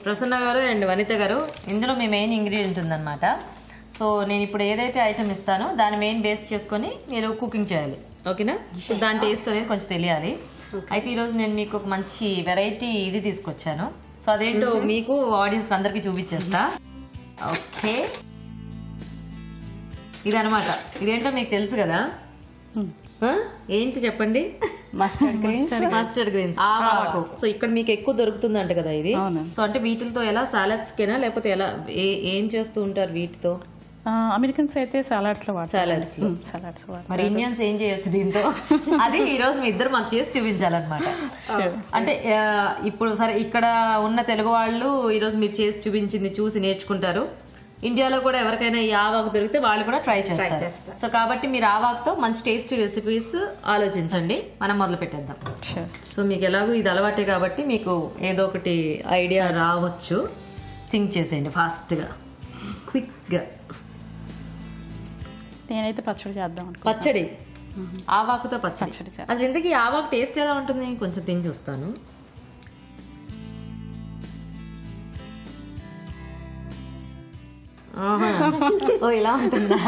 ప్రసన్న గారు అండ్ వనిత గారు, ఇందులో మీ మెయిన్ ఇంగ్రీడియంట్ ఉందన్నమాట. సో నేను ఇప్పుడు ఏదైతే ఐటమ్ ఇస్తానో దాని మెయిన్ బేస్ చేసుకొని మీరు కుకింగ్ చేయాలి, ఓకేనా? సో దాని టేస్ట్ అనేది కొంచెం తెలియాలి. అయితే ఈరోజు నేను మీకు ఒక మంచి వెరైటీ ఇది తీసుకొచ్చాను. సో అదేంటో మీకు ఆడియన్స్ అందరికి చూపించేస్తా. ఓకే, ఇదనమాట. ఇదేంటో మీకు తెలుసు కదా, ఏంటి చెప్పండి? Mustard Greens, ఆవాకు. సో ఇక్కడ మీకు ఎక్కువ దొరుకుతుందంట కదా ఇది. సో అంటే వీటితో ఎలా సాలడ్స్ కేనా లేకపోతే ఎలా ఏం చేస్తూ ఉంటారు వీటితో? అమెరికన్స్ అయితే సాలడ్స్ లో సాలడ్స్ లో. మరి ఇండియన్స్ ఏం చేయొచ్చు దీంతో? అది ఈ రోజు మీ ఇద్దరు మాకు చేసి చూపించాలన్నమాట. అంటే ఇప్పుడు సరే, ఇక్కడ ఉన్న తెలుగు వాళ్ళు ఈ రోజు మీరు చేసి చూపించింది చూసి నేర్చుకుంటారు. ఇండియాలో కూడా ఎవరికైనా ఈ ఆవాకు దొరికితే వాళ్ళు కూడా ట్రై చేస్తారు. సో కాబట్టి మీరు ఆవాకుతో మంచి టేస్టీ రెసిపీస్ ఆలోచించండి. మనం మొదలు పెట్టేద్దాం. సో మీకు ఎలాగో ఇది అలవాటే కాబట్టి మీకు ఏదో ఒకటి ఐడియా రావచ్చు. థింక్ చేసేయండి ఫాస్ట్ గా, క్విక్ గా. నేనైతే పచ్చడి చేద్దాం. పచ్చడి, ఆవాకుతో పచ్చడి. అసలు ఇంతకీ ఆవాకు టేస్ట్ ఎలా ఉంటుంది? కొంచెం తిని చూస్తాను. ఓ ఇలా ఉంటుందా?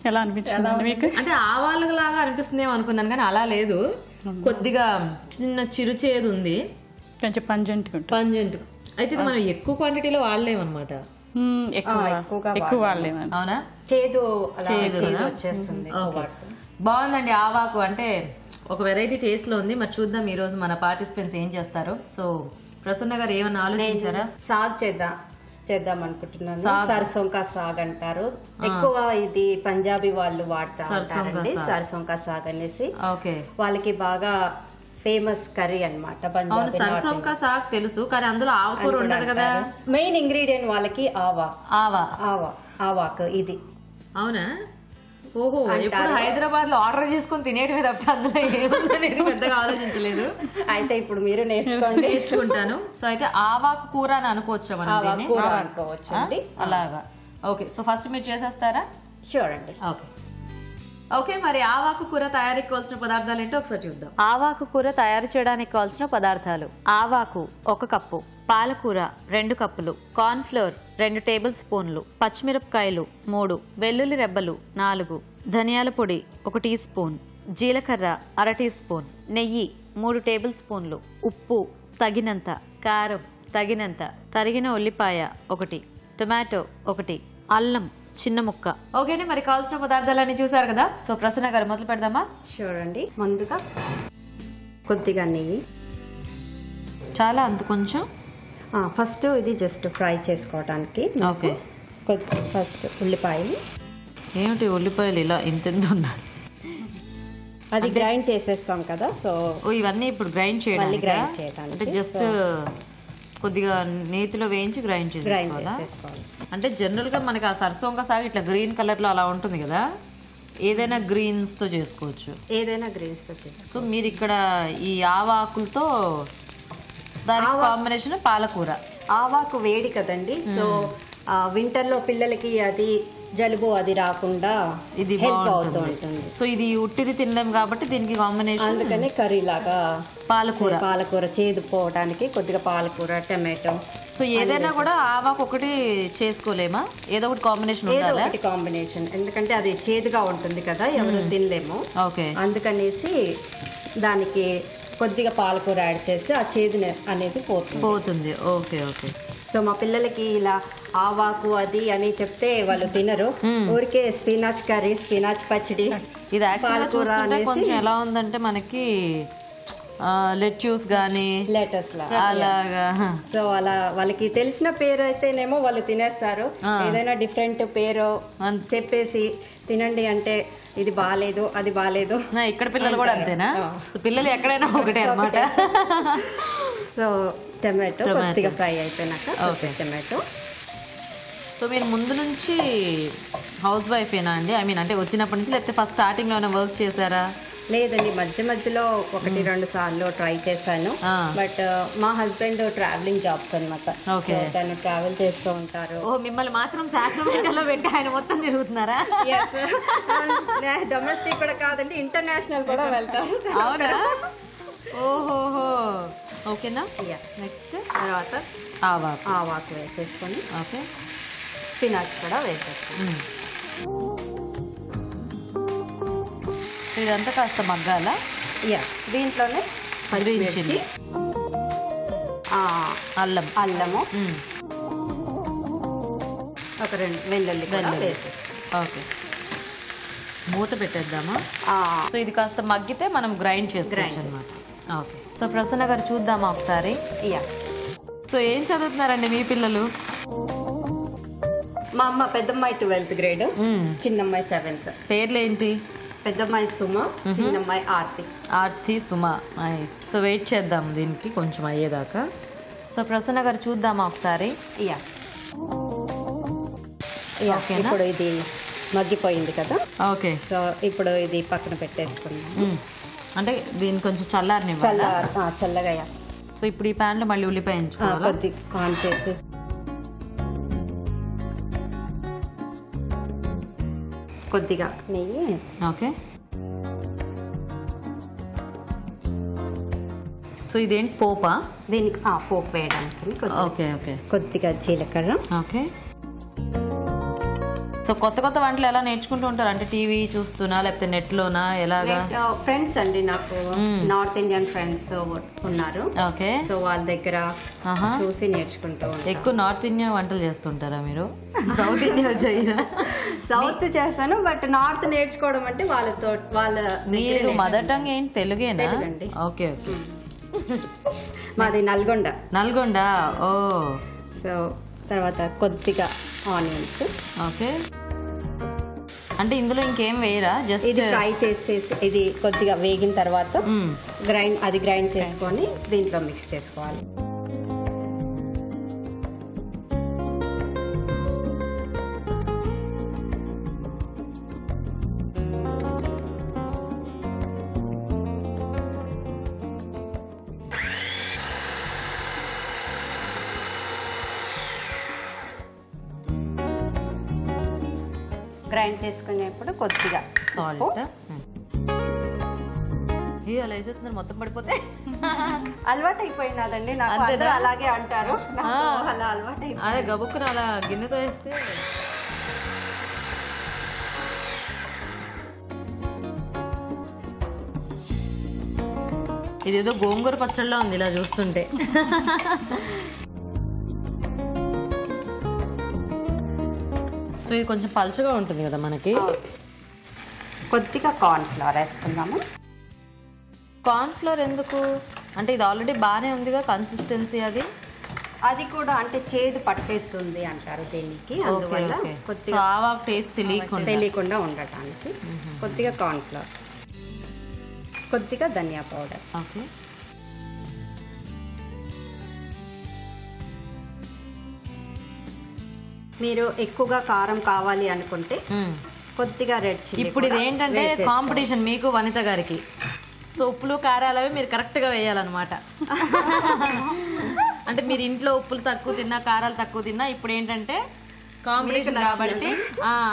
ఎలా అనిపించింది మీకు? అంటే ఆవాలు లాగా అనిపిస్తుందేమో అనుకున్నాను, కానీ అలా లేదు. కొద్దిగా చిన్న చిరుచేదు ఉంది, కొంచెం పంజెంట్. అయితే ఇది మనం ఎక్కువ క్వాంటిటీలో వాడలేమన్నమాట. ఎక్కువ వాడలేము. అవునా? చేదు బాగుందండి ఆవాకు. అంటే ఒక వెరైటీ టేస్ట్ లో ఉంది. మరి చూద్దాం ఈ రోజు మన పార్టిసిపెంట్స్ ఏం చేస్తారు. సో ప్రసన్న గారు ఏమన్నా ఆలోచించారా? సాగ్ చేద్దాం అనుకుంటున్నాను. సర్సోంకా సాగ్ అంటారు, ఎక్కువ ఇది పంజాబీ వాళ్ళు వాడతారు. సర్సోంకా సాగ్ అనేసి వాళ్ళకి బాగా ఫేమస్ కర్రీ అనమాట. సర్సోంకా సాగ్ తెలుసు, కానీ అందులో ఆవకూర ఉండదు కదా. మెయిన్ ఇంగ్రీడియంట్ వాళ్ళకి ఆవాకు ఇది. అవునా? ఓహో, ఇప్పుడు హైదరాబాద్ లో ఆర్డర్ చేసుకుని తినేటివి తప్ప అందులో ఏముందనేది పెద్దగా ఆలోచించలేదు. అయితే ఇప్పుడు మీరు నేర్చుకుంటాను. సో అయితే ఆవాకు కూర అని అనుకోవచ్చా మనం? అనుకోవచ్చు అలాగా. ఓకే, సో ఫస్ట్ మీరు చేసేస్తారా? షూర్ అండి. ఓకే, మరి ఆవాకు కూర తయారీకి కావాల్సిన పదార్థాలు ఏంటో ఒకసారి చూద్దాం. ఆవాకు కూర తయారు చేయడానికి కావాల్సిన పదార్థాలు: ఆవాకు 1 కప్పు, పాలకూర 2 కప్పులు, కార్న్ ఫ్లోర్ 2 టేబుల్ స్పూన్లు, పచ్చిమిరపకాయలు 3, వెల్లుల్లి రెబ్బలు 4, ధనియాల పొడి 1 టీ స్పూన్, జీలకర్ర 1/2 టీ స్పూన్, నెయ్యి 3 టేబుల్ స్పూన్లు, ఉప్పు తగినంత, కారం తగినంత, తరిగిన ఉల్లిపాయ 1, టొమాటో 1, అల్లం చిన్న ముక్క. ఓకే అండి, మరి కావాల్సిన పదార్థాలన్నీ చూసారు కదా. సో ప్రసన్న గారు మొదలు పెడదామా? షూర్ అండి. ముందుగా కొద్దిగా నెయ్యి, చాలా అంత కొంచెం. ఫస్ట్ ఇది జస్ట్ ఫ్రై చేసుకోవడానికి. ఓకే, ఫస్ట్ ఉల్లిపాయలు. ఏమిటి ఉల్లిపాయలు ఇలా ఇంత ఉన్నా? అది గ్రైండ్ చేసేస్తాం కదా. సో ఇవన్నీ ఇప్పుడు గ్రైండ్ చేయడానికి అంటే జస్ట్ కొద్దిగా నేతిలో వేయించి గ్రైండ్ చేసుకోవాలా? అంటే జనరల్ గా మనకి ఆ సర్సోంగా సాగు ఇట్లా గ్రీన్ కలర్ లో అలా ఉంటుంది కదా, ఏదైనా గ్రీన్స్ తో చేసుకోవచ్చు. సో మీరు ఇక్కడ ఈ ఆవాకులతో దానికి కాంబినేషన్ పాలకూర. ఆవాకు వేడి కదండి, సో వింటర్ లో పిల్లలకి అది జలుబు అది రాకుండా ఇది బాగుంటుంది. సో ఇది ఉట్టిది తినలేం కాబట్టి దీనికి కాంబినేషన్, అందుకని కర్రీ లాగా పాలకూర చేదు పోవడానికి కొద్దిగా పాలకూర, టమాటో. సో ఏదైనా కూడా ఆవాకు ఒకటి చేసుకోలేమా? ఏదో ఒకటి కాంబినేషన్ ఎందుకంటే అది చేదుగా ఉంటుంది కదా, ఎవరు తినలేము. ఓకే, అందుకనేసి దానికి కొద్దిగా పాలకూర యాడ్ చేస్తే ఆ చేదు అనేది పోతుంది. Okay okay. సో మా పిల్లలకి ఇలా ఆవాకు అది అని చెప్తే వాళ్ళు తినరు, ఊరికే స్పినాచ్ కర్రీ, స్పినాచ్ పచ్చడి. ఇది కొంచెం ఎలా ఉందంటే మనకి లెట్యూస్ గానీ లెటస్ అలాగా. సో అలా వాళ్ళకి తెలిసిన పేరు అయితేనేమో వాళ్ళు తినేస్తారు. ఏదైనా డిఫరెంట్ పేరు చెప్పేసి తినండి అంటే ఇది బాగాలేదు, అది బాగాలేదు. ఇక్కడ పిల్లలు కూడా అంతేనా? సో పిల్లలు ఎక్కడైనా ఒకటే అన్నమాట. సో టమాటో కొద్దిగా ఫ్రై అయిపోయినాక టమాటో. సో మీరు ముందు నుంచి హౌస్ వైఫేనా అండి? ఐ మీన్ అంటే వచ్చినప్పటి నుంచి, లేకపోతే ఫస్ట్ స్టార్టింగ్ లో వర్క్ చేశారా? లేదండి, మధ్యలో 1-2 సార్లు ట్రై చేశాను. బట్ మా హస్బెండ్ ట్రావెలింగ్ జాబ్స్ అనమాట, తను ట్రావెల్ చేస్తూ ఉంటారు. మిమ్మల్ని మాత్రం సాక్రమెంటోలో పెట్టి ఆయన మొత్తం తిరుగుతున్నారా? డొమెస్టిక్ కూడా కాదండి, ఇంటర్నేషనల్ కూడా వెళ్తారు. అవునా? ఓహోహో. ఓకేనా? యా. నెక్స్ట్ తర్వాత ఆవాకు వేసేసుకొని ఓకే. స్పినాచ్ కూడా వేసేసుకొని ఇదంతా కాస్త మగ్గాల. యా. దీంట్లోనే పచ్చిమిర్చి, అల్లము, ఒక 2 వెల్లుల్లి వేసేసి ఓకే. మూత పెట్టేద్దామా? సో ఇది కాస్త మగ్గితే మనం గ్రైండ్ చేసుకోవచ్చు అనమాట. ఓకే. సో ప్రసన్న గారు చూద్దామా ఒకసారి? యా. సో ఏం చదువుతున్నారండి మీ పిల్లలు? మా అమ్మ పెద్దమ్మాయి 12th గ్రేడ్, చిన్నమ్మాయి 7th. పేర్లు ఏంటి? పెద్దమ్మాయి సుమ, చిన్నమ్మాయి Aarti, Suma. Nice. So wait చేద్దాం దీనికి కొంచెం అయ్యేదాకా. సో ప్రసన్న గారు చూద్దామా ఒకసారి? యా. ఇప్పుడు ఇది మగ్గిపోయింది కదా. ఓకే. సో ఇప్పుడు ఇది పక్కన పెట్టేసుకుందాం. అంటే దీన్ని కొంచెం చల్లారనివ్వాలి. చల్లగా. సో ఇప్పుడు ఈ ప్యాన్ లో మళ్ళీ ఉల్లిపాయ ఎంచుకోవాలి. కొద్దిగా ఆన్ చేసేసి కొద్దిగా నెయ్యి. ఓకే. సో ఇదేంటి పోపా? దీనికి పోపు వేయడానికి ఓకే. ఓకే. కొద్దిగా జీలకర్ర. ఓకే. సో కొత్త కొత్త వంటలు ఎలా నేర్చుకుంటూ ఉంటారు? అంటే టీవీ చూస్తున్నా లేకపోతే నెట్ లోనా ఎలాగా? ఫ్రెండ్స్ అండి, నాకు నార్త్ ఇండియన్ ఫ్రెండ్స్ ఉన్నారు. ఓకే. సో వాళ్ళ దగ్గర చూసి నేర్చుకుంటూ ఉంటాను. ఎక్కువ నార్త్ ఇండియన్ వంటలు చేస్తుంటారా మీరు? సౌత్ ఇండియా చేయరా? సౌత్ చేస్తాను, బట్ నార్త్ నేర్చుకోవడం అంటే వాళ్ళ మీరు మదర్ టంగ్ ఏంటి? తెలుగేనా? ఓకే. ఓకే. మాది నల్గొండ. ఓ. సో తర్వాత కొద్దిగా ఆనియన్స్. ఓకే. అంటే ఇందులో ఇంకేం వేయరా? జస్ట్ ఇది ఫ్రై చేసేసి ఇది కొద్దిగా వేగిన తర్వాత గ్రైండ్ చేసుకొని దీంట్లో మిక్స్ చేసుకోవాలి. గ్రైండ్ చేసుకునేప్పుడు కొద్దిగా సాల్ట్. అలా వేసేస్తున్నారు మొత్తం పడిపోతే. అలవాటు అయిపోయినదండి నాకు, అలాగే అంటారు. అలా అలవాటు. అదే గబుక్కున అలా గిన్నెతో వేస్తే. ఇదేదో గోంగూర పచ్చడిలా ఉంది ఇలా చూస్తుంటే. సో ఇది కొంచెం పలుచగా ఉంటుంది కదా మనకి. కొద్దిగా కార్న్ ఫ్లోర్ వేసుకుందాము. కార్న్ ఫ్లోర్ ఎందుకు? అంటే ఇది ఆల్రెడీ బాగానే ఉందిగా కన్సిస్టెన్సీ. అది కూడా అంటే చేదు పట్టేస్తుంది అంటారు దీనికి. అందువల్ల కొద్దిగా ఆవాకు టేస్ట్ తెలియకుండా ఉండటానికి కొద్దిగా కార్న్ ఫ్లోర్, కొద్దిగా ధనియా పౌడర్. ఓకే. మీరు ఎక్కువగా కారం కావాలి అనుకుంటే కొద్దిగా రెడ్ చిల్లీ. ఇప్పుడు ఇది ఏంటంటే కాంపిటీషన్ మీకు వనిత గారికి. సో ఉప్పులు కారాలు అవి మీరు కరెక్ట్గా వేయాలన్నమాట. అంటే మీరు ఇంట్లో ఉప్పులు తక్కువ తిన్నా కారాలు తక్కువ తిన్నా ఇప్పుడు ఏంటంటే కాంబినేషన్ కాబట్టి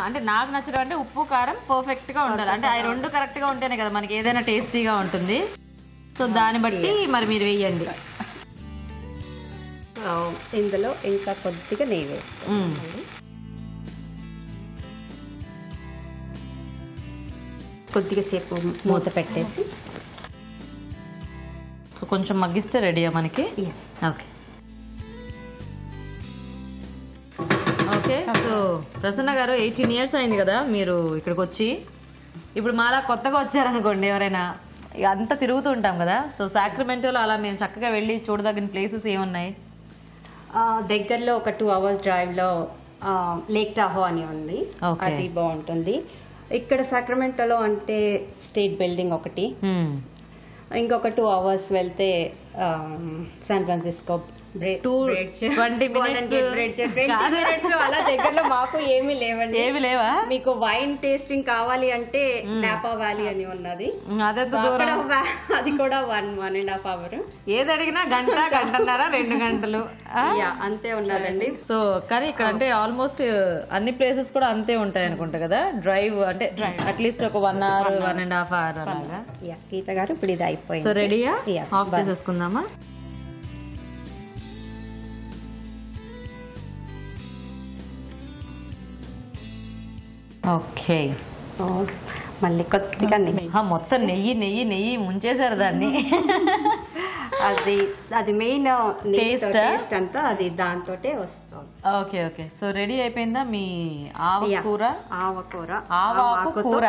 అంటే నాకు నచ్చడం అంటే ఉప్పు కారం పర్ఫెక్ట్ గా ఉండాలి. అంటే అవి రెండు కరెక్ట్ గా ఉంటేనే కదా మనకి ఏదైనా టేస్టీగా ఉంటుంది. సో దాన్ని బట్టి మరి మీరు వేయండి. ఇందులో ఇంకా కొద్దిగా నెయ్యి వేసుకోండి. కొద్దిగా సేపు మూత పెట్టేసి సో కొంచెం మగ్గిస్తే రెడీయా మనకి. ఓకే. ఓకే. సో ప్రసన్న గారు 18 years అయింది కదా మీరు ఇక్కడికి వచ్చి. ఇప్పుడు మాలా కొత్తగా వచ్చారనుకోండి ఎవరైనా, అంతా తిరుగుతూ ఉంటాం కదా. సో సాక్రమెంటోలో అలా మేము చక్కగా వెళ్ళి చూడదగిన ప్లేసెస్ ఏమున్నాయి? దగ్గరలో ఒక 2 hours డ్రైవ్ లో లేక్ టాహో అని ఉంది, అది బాగుంటుంది. ఇక్కడ సాక్రమెంటోలో అంటే స్టేట్ బిల్డింగ్ ఒకటి, ఇంకొక 2 hours వెళ్తే శాన్ ఫ్రాన్సిస్కో 20 minutes అలా దగ్గరలో మాకు ఏమీ లేవండి. ఏమి లేవా? మీకు వైన్ టేస్టింగ్ కావాలి అంటే నాపా వ్యాలీ అని ఉన్నది, అది కూడా 1.5 hours. ఏది అడిగినా గంటన్నర 2 గంటలు అంతే ఉన్నదండి. సో కానీ ఇక్కడ అంటే ఆల్మోస్ట్ అన్ని ప్లేసెస్ కూడా అంతే ఉంటాయి అనుకుంటా కదా. డ్రైవ్ అంటే అట్లీస్ట్ ఒక 1 hour 1.5 hours అలాగా. గీత గారు ఇప్పుడు ఇది అయిపోయింది. సో రెడీయా? ఆఫ్ చేసేసుకుందామా? ఓకే, మళ్ళీ కొద్దిగా నెయ్యి. మొత్తం నెయ్యి నెయ్యి నెయ్యి ముంచేశారు దాన్ని. అది మెయిన్ Taste? టేస్ట్ అంతా అది దాంతోటే వస్తుంది. ఓకే ఓకే, సో రెడీ అయిపోయిందా మీ ఆవకూర? ఆవకూర, ఆవాకు కూర,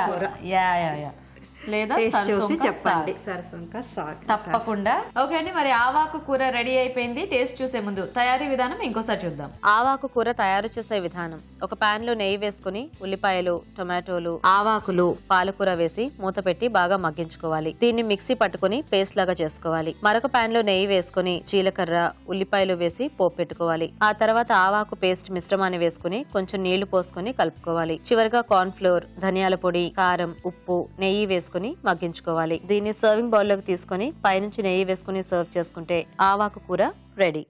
యా యా యా, లేదా టేస్ట్ చూసి సర్సోంకా చెప్పండి. సాగ్. సరసంకా సాగ్ తప్పకుండా. ఓకే అండి, మరి ఆవాకు కూర రెడీ అయిపోయింది. టేస్ట్ చూసే ముందు తయారీ విధానం ఇంకోసారి చూద్దాం. ఆవాకు కూర తయారు చేసే విధానం: ఒక పాన్ లో నెయ్యి వేసుకుని ఉల్లిపాయలు, టొమాటోలు, ఆవాకులు, పాలకూర వేసి మూత పెట్టి బాగా మగ్గించుకోవాలి. దీన్ని మిక్సీ పట్టుకుని పేస్ట్ లాగా చేసుకోవాలి. మరొక పాన్ లో నెయ్యి వేసుకుని జీలకర్ర, ఉల్లిపాయలు వేసి పోపు పెట్టుకోవాలి. ఆ తర్వాత ఆవాకు పేస్ట్ మిశ్రమాన్ని వేసుకుని కొంచెం నీళ్లు పోసుకుని కలుపుకోవాలి. చివరిగా కార్న్ ఫ్లోర్, ధనియాల పొడి, కారం, ఉప్పు, నెయ్యి వేసుకుని మగ్గించుకోవాలి. దీన్ని సర్వింగ్ బౌల్ లోకి తీసుకుని పైనుంచి నెయ్యి వేసుకుని సర్వ్ చేసుకుంటే ఆవాకు కూర రెడీ.